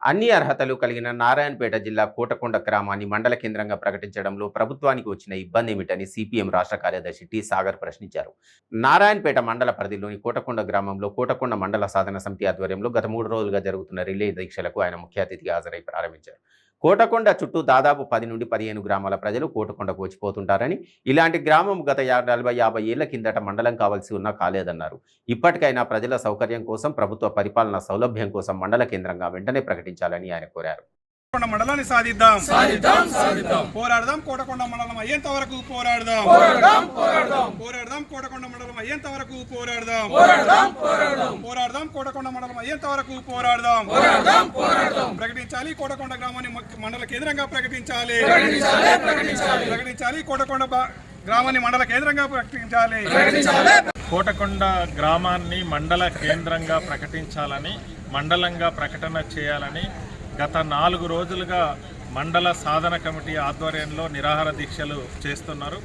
అన్ని అర్హతలు కలిగిన నారాయణపేట జిల్లా కోటకొండ గ్రామాన్ని మండల కేంద్రంగా ప్రకటించడంలో ప్రభుత్వానికి వచ్చిన ఇబ్బంది ఏమిటని సిపిఎం రాష్ట్ర కార్యదర్శి టి సాగర్ ప్రశ్నించారు. నారాయణపేట మండల పరిధిలోని కోటకొండ గ్రామంలో కోటకొండ మండల సాధన సమితి ఆధ్వర్యంలో గత 3 రోజులుగా జరుగుతున్న రిలే దీక్షలకు ఆయన ముఖ్య అతిథిగా హాజరై ప్రారంభించారు. కోటకొండ చుట్టూ దాదాపు 10 నుండి 15 గ్రామాల ప్రజలు కోటకొండకు వచ్చిపోతుంటారని, ఇలాంటి గ్రామం గత 40-50 ఏళ్ల కిందట మండలం కావాల్సి ఉన్నా కాలేదన్నారు. ఇప్పటికైనా ప్రజల సౌకర్యం కోసం, ప్రభుత్వ పరిపాలన సౌలభ్యం కోసం మండల కేంద్రంగా వెంటనే ప్రకటించాలని ఆయన కోరారు. మండలాన్ని సాధిద్దాం పోరాడదాం. కోటకొండ మండలం అయ్యేంత వరకు పోరాడదాం. కోటకొండ మండలం అయ్యేంత వరకు పోరాడదాం. కోటకొండ మండలం అయ్యేంత వరకు పోరాడదాం. ప్రకటించాలి. కోటకొండ గ్రామాన్ని మండల కేంద్రంగా ప్రకటించాలి. కోటకొండ గ్రామాన్ని మండల కేంద్రంగా ప్రకటించాలి. కోటకొండ గ్రామాన్ని మండల కేంద్రంగా ప్రకటించాలని, మండలంగా ప్రకటన చేయాలని గత 4 రోజులుగా మండల సాధన కమిటీ ఆధ్వర్యంలో నిరాహార దీక్షలు చేస్తున్నారు.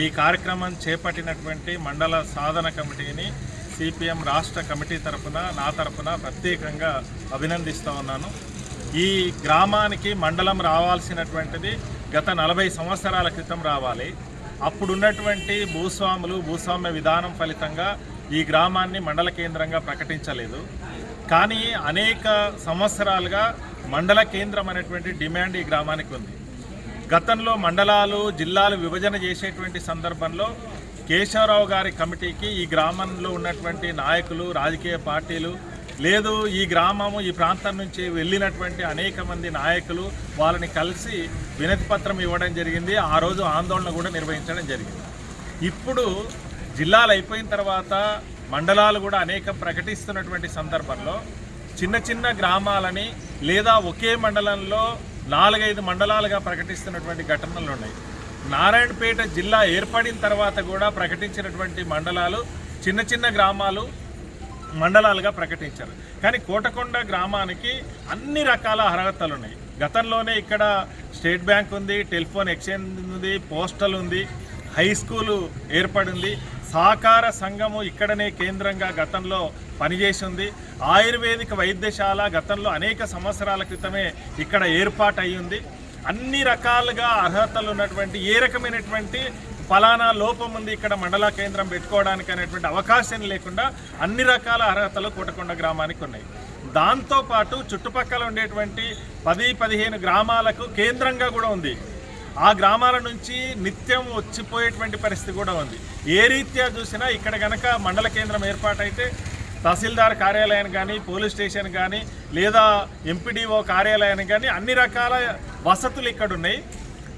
ఈ కార్యక్రమం చేపట్టినటువంటి మండల సాధన కమిటీని సిపిఎం రాష్ట్ర కమిటీ తరఫున, నా తరఫున ప్రత్యేకంగా అభినందిస్తూ ఉన్నాను. ఈ గ్రామానికి మండలం రావాల్సినటువంటిది గత 40 సంవత్సరాల క్రితం రావాలి. అప్పుడున్నటువంటి భూస్వామ్య విధానం ఫలితంగా ఈ గ్రామాన్ని మండల కేంద్రంగా ప్రకటించలేదు. కానీ అనేక సంవత్సరాలుగా మండల కేంద్రం అనేటువంటి డిమాండ్ ఈ గ్రామానికి ఉంది. గతంలో మండలాలు, జిల్లాలు విభజన చేసేటువంటి సందర్భంలో కేశవరావు గారి కమిటీకి ఈ గ్రామంలో ఉన్నటువంటి నాయకులు, రాజకీయ పార్టీలు, లేదు ఈ గ్రామము, ఈ ప్రాంతం నుంచి వెళ్ళినటువంటి అనేక మంది నాయకులు వాళ్ళని కలిసి వినతి పత్రం ఇవ్వడం జరిగింది. ఆ రోజు ఆందోళన కూడా నిర్వహించడం జరిగింది. ఇప్పుడు జిల్లాలు అయిపోయిన తర్వాత మండలాలు కూడా అనేక ప్రకటిస్తున్నటువంటి సందర్భంలో చిన్న చిన్న గ్రామాలని లేదా ఒకే మండలంలో 4-5 మండలాలుగా ప్రకటిస్తున్నటువంటి ఘటనలు ఉన్నాయి. నారాయణపేట జిల్లా ఏర్పడిన తర్వాత కూడా ప్రకటించినటువంటి మండలాలు చిన్న చిన్న గ్రామాలు మండలాలుగా ప్రకటించారు. కానీ కోటకొండ గ్రామానికి అన్ని రకాల అర్హతలు ఉన్నాయి. గతంలోనే ఇక్కడ స్టేట్ బ్యాంక్ ఉంది, టెలిఫోన్ ఎక్స్చేంజ్ ఉంది, పోస్టల్ ఉంది, హై స్కూలు ఏర్పడింది, సహకార సంఘము ఇక్కడనే కేంద్రంగా గతంలో పనిచేసింది, ఆయుర్వేదిక వైద్యశాల గతంలో అనేక సంవత్సరాల క్రితమే ఇక్కడ ఏర్పాటు అయ్యింది. అన్ని రకాలుగా అర్హతలు ఉన్నటువంటి, ఏ రకమైనటువంటి ఫలానా లోపం ఉంది ఇక్కడ మండల కేంద్రం పెట్టుకోవడానికి అనేటువంటి అవకాశం లేకుండా అన్ని రకాల అర్హతలు కోటకొండ గ్రామానికి ఉన్నాయి. దాంతోపాటు చుట్టుపక్కల ఉండేటువంటి 10-15 గ్రామాలకు కేంద్రంగా కూడా ఉంది. ఆ గ్రామాల నుంచి నిత్యం వచ్చిపోయేటువంటి పరిస్థితి కూడా ఉంది. ఏ రీత్యా చూసినా ఇక్కడ కనుక మండల కేంద్రం ఏర్పాటైతే తహసీల్దార్ కార్యాలయాన్ని కానీ, పోలీస్ స్టేషన్ కానీ, లేదా ఎంపీడీఓ కార్యాలయాన్ని కానీ అన్ని రకాల వసతులు ఇక్కడ ఉన్నాయి.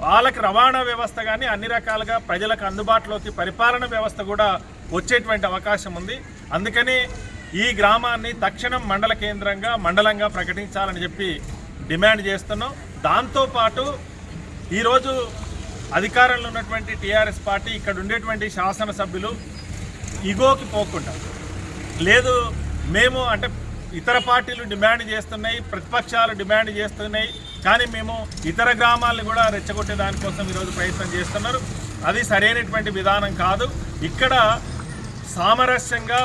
వాళ్ళకి రవాణా వ్యవస్థ కానీ అన్ని రకాలుగా ప్రజలకు అందుబాటులోకి పరిపాలన వ్యవస్థ కూడా వచ్చేటువంటి అవకాశం ఉంది. అందుకని ఈ గ్రామాన్ని తక్షణం మండల కేంద్రంగా, మండలంగా ప్రకటించాలని చెప్పి డిమాండ్ చేస్తున్నాం. దాంతోపాటు ఈరోజు అధికారంలో ఉన్నటువంటి టీఆర్ఎస్ పార్టీ, ఇక్కడ ఉండేటువంటి శాసనసభ్యులు ఇగోకి పోకుండా, లేదు మేము అంటే ఇతర పార్టీలు డిమాండ్ చేస్తున్నాయి, ప్రతిపక్షాలు డిమాండ్ చేస్తున్నాయి, కానీ మేము ఇతర గ్రామాలను కూడా రెచ్చగొట్టే దానికోసం ఈరోజు ప్రయత్నం చేస్తున్నారు. అది సరైనటువంటి విధానం కాదు. ఇక్కడ సామరస్యంగా